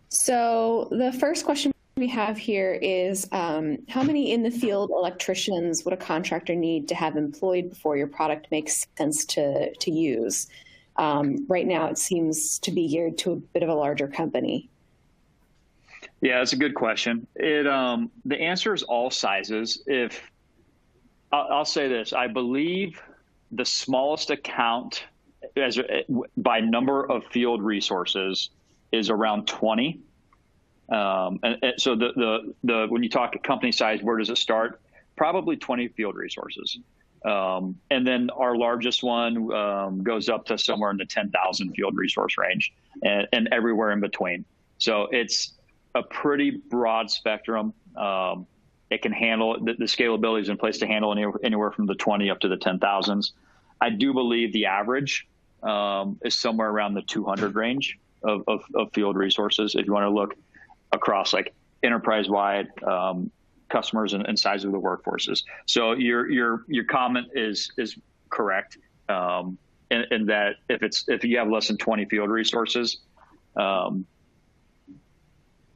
so the first question we have here is, how many in the field electricians would a contractor need to have employed before your product makes sense to use? Right now, it seems to be geared to a bit of a larger company. Yeah, that's a good question. The answer is all sizes. I'll say this, I believe the smallest account by number of field resources is around 20. And so when you talk company size, where does it start? Probably 20 field resources. And then our largest one goes up to somewhere in the 10,000 field resource range, and everywhere in between. So it's a pretty broad spectrum. It can handle, the scalability is in place to handle anywhere from the 20 up to the 10,000s. I do believe the average is somewhere around the 200 range of field resources, if you want to look across like enterprise-wide customers and size of the workforces. So your comment is correct, in that if you have less than 20 field resources,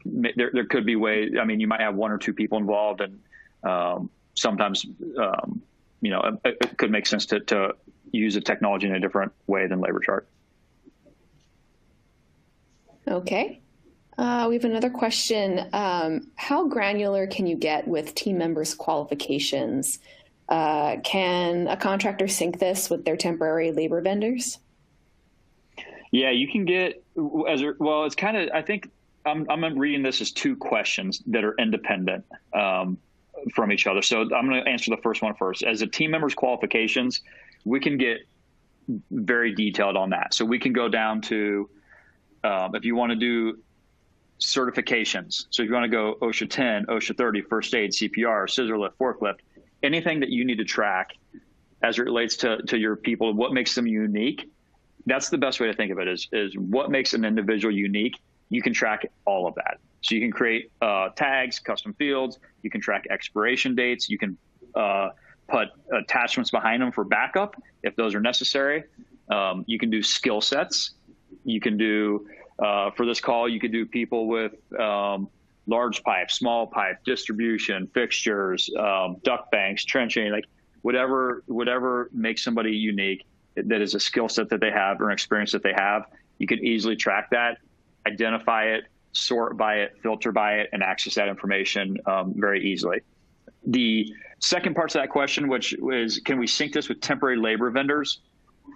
there could be ways. I mean, you might have one or two people involved, and sometimes it could make sense to use the technology in a different way than LaborChart. Okay. We have another question. How granular can you get with team members' qualifications? Can a contractor sync this with their temporary labor vendors? Yeah, you can get well. It's kind of, I think I'm reading this as two questions that are independent from each other. So I'm going to answer the first one first. As a team member's qualifications, we can get very detailed on that. So we can go down to if you want to do certifications. So if you want to go OSHA 10, OSHA 30, first aid, CPR, scissor lift, forklift, anything that you need to track as it relates to your people, what makes them unique. That's the best way to think of it is what makes an individual unique. You can track all of that. So you can create tags, custom fields. You can track expiration dates. You can put attachments behind them for backup if those are necessary. You can do skill sets. You can do, for this call, you could do people with large pipe, small pipe, distribution, fixtures, duct banks, trenching, like whatever makes somebody unique, that is a skill set that they have or an experience that they have. You can easily track that, identify it, sort by it, filter by it, and access that information very easily. The second part to that question, which is, can we sync this with temporary labor vendors?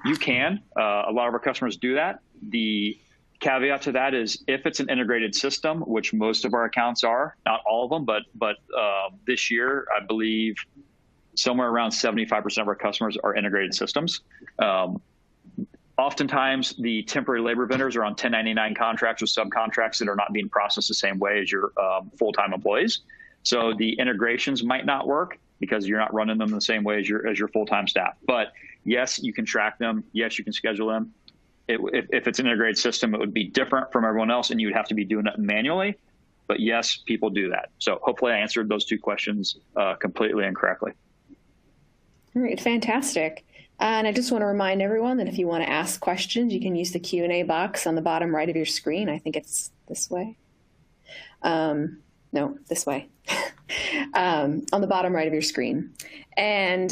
You can. A lot of our customers do that. The caveat to that is if it's an integrated system, which most of our accounts are, not all of them, but this year, I believe somewhere around 75% of our customers are integrated systems. Oftentimes, the temporary labor vendors are on 1099 contracts with subcontracts that are not being processed the same way as your full-time employees. So the integrations might not work because you're not running them the same way as your full-time staff. But yes, you can track them. Yes, you can schedule them. If it's an integrated system, it would be different from everyone else, and you would have to be doing it manually. But yes, people do that. So hopefully I answered those two questions completely and correctly. All right, fantastic. And I just want to remind everyone that if you want to ask questions, you can use the Q&A box on the bottom right of your screen. I think it's this way. No, this way. On the bottom right of your screen. And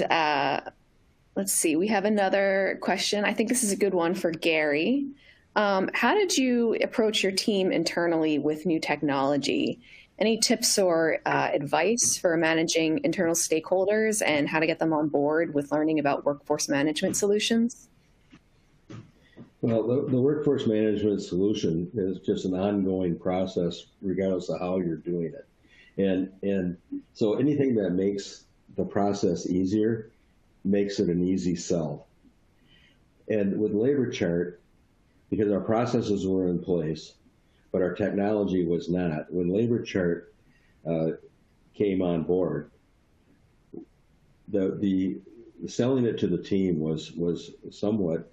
let's see, we have another question. I think this is a good one for Gary. How did you approach your team internally with new technology? Any tips or advice for managing internal stakeholders and how to get them on board with learning about workforce management solutions? Well, the workforce management solution is just an ongoing process, regardless of how you're doing it. And so anything that makes the process easier makes it an easy sell. And with LaborChart, because our processes were in place, but our technology was not, when LaborChart came on board, the selling it to the team was somewhat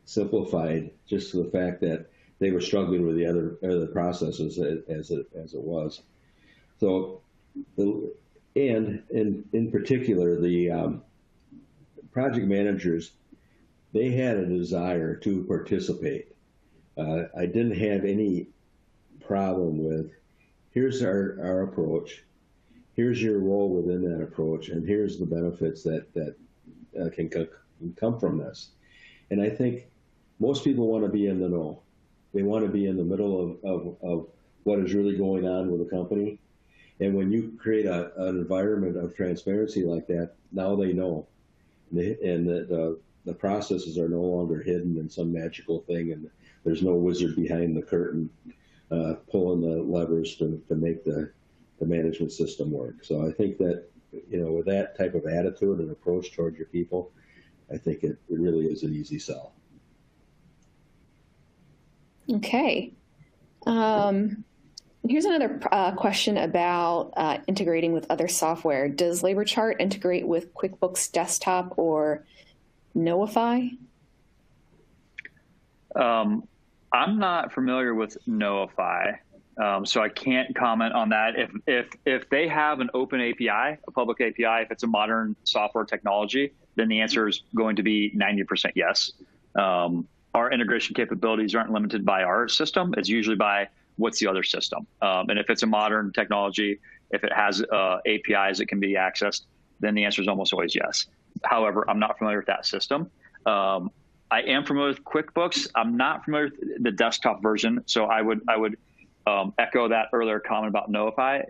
simplified, just to the fact that they were struggling with the other processes as it was. So, and in particular, the project managers, they had a desire to participate. I didn't have any problem with, here's our approach, here's your role within that approach, and here's the benefits that can come from this. And I think most people want to be in the know. They want to be in the middle of what is really going on with the company. And when you create an environment of transparency like that, now they know. And the processes are no longer hidden in some magical thing, and there's no wizard behind the curtain pulling the levers to make the management system work. So I think that with that type of attitude and approach toward your people, I think it really is an easy sell. Okay. Here's another question about integrating with other software. Does LaborChart integrate with QuickBooks Desktop or Notify? I'm not familiar with Notify, so I can't comment on that. If they have an open API, a public API, if it's a modern software technology, then the answer is going to be 90% yes. Our integration capabilities aren't limited by our system. It's usually by what's the other system. And if it's a modern technology, if it has APIs that can be accessed, then the answer is almost always yes. However, I'm not familiar with that system. I am familiar with QuickBooks. I'm not familiar with the desktop version, so I would echo that earlier comment about Notify.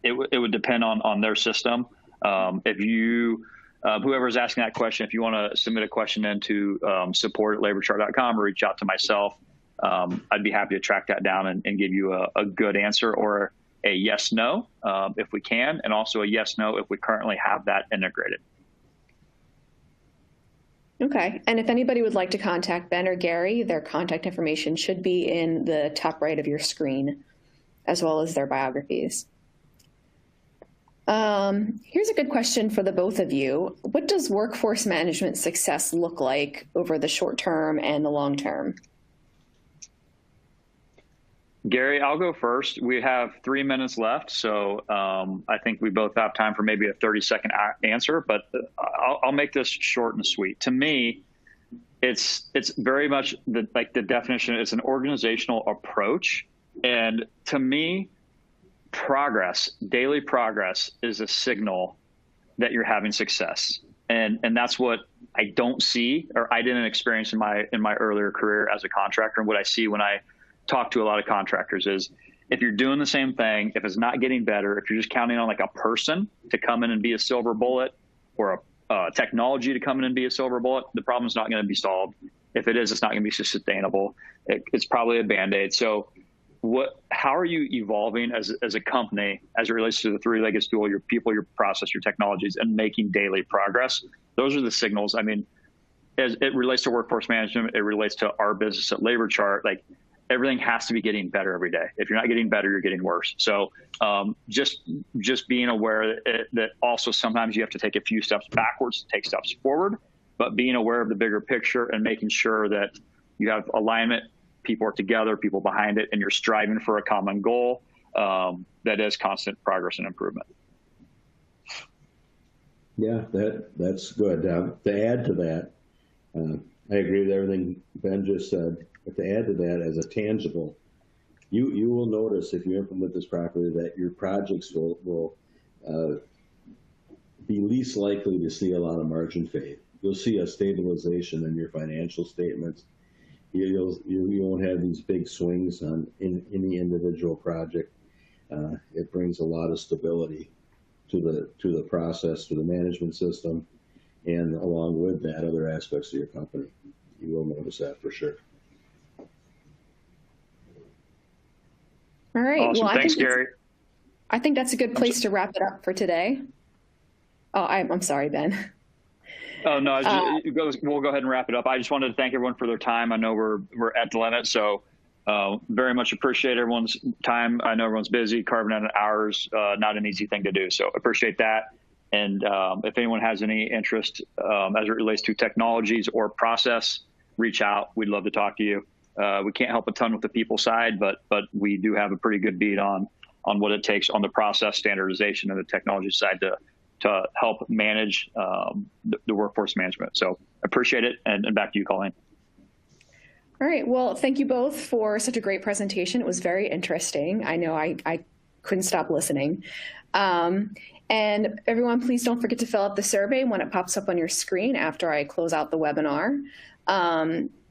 It would depend on their system. If you whoever's asking that question, if you want to submit a question into support@laborchart.com or reach out to myself, I'd be happy to track that down and give you a good answer, or a yes, no, if we can, and also a yes, no if we currently have that integrated. Okay. And if anybody would like to contact Ben or Gary, their contact information should be in the top right of your screen, as well as their biographies. Here's a good question for the both of you. What does workforce management success look like over the short term and the long term? Gary, I'll go first. We have 3 minutes left, so I think we both have time for maybe a 30-second answer, but I'll make this short and sweet. To me, it's very much like the definition. It's an organizational approach, and to me, daily progress is a signal that you're having success, and that's what I don't see, or I didn't experience in my earlier career as a contractor. And what I see when I talk to a lot of contractors is, if you're doing the same thing, if it's not getting better, if you're just counting on like a person to come in and be a silver bullet, or a technology to come in and be a silver bullet, the problem's not going to be solved. If it is, it's not going to be sustainable. It's probably a Band-Aid. So how are you evolving as a company as it relates to the three-legged stool, your people, your process, your technologies, and making daily progress? Those are the signals. I mean, as it relates to workforce management, it relates to our business at LaborChart. Like, everything has to be getting better every day. If you're not getting better, you're getting worse. So just being aware that also sometimes you have to take a few steps backwards to take steps forward, but being aware of the bigger picture and making sure that you have alignment, people are together, people behind it, and you're striving for a common goal that is constant progress and improvement. Yeah, that's good. To add to that, I agree with everything Ben just said. But to add to that, as a tangible, you will notice, if you implement this properly, that your projects will be least likely to see a lot of margin fade. You'll see a stabilization in your financial statements. You won't have these big swings in any individual project. It brings a lot of stability to the process, to the management system, and along with that, other aspects of your company. You will notice that for sure. All right. Awesome. Well, Thanks, Gary. I think that's a good place to wrap it up for today. Oh, I'm sorry, Ben. Oh, no, we'll go ahead and wrap it up. I just wanted to thank everyone for their time. I know we're at the limit, so very much appreciate everyone's time. I know everyone's busy. Carving out an hour's not an easy thing to do, so appreciate that. And if anyone has any interest as it relates to technologies or process, reach out. We'd love to talk to you. We can't help a ton with the people side, but we do have a pretty good beat on what it takes on the process standardization and the technology side to help manage the workforce management. So appreciate it. And back to you, Colleen. All right. Well, thank you both for such a great presentation. It was very interesting. I know I couldn't stop listening. And everyone, please don't forget to fill out the survey when it pops up on your screen after I close out the webinar.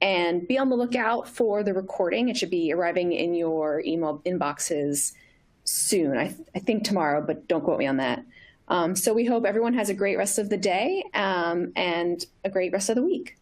And be on the lookout for the recording. It should be arriving in your email inboxes soon. I think tomorrow, but don't quote me on that. So we hope everyone has a great rest of the day and a great rest of the week.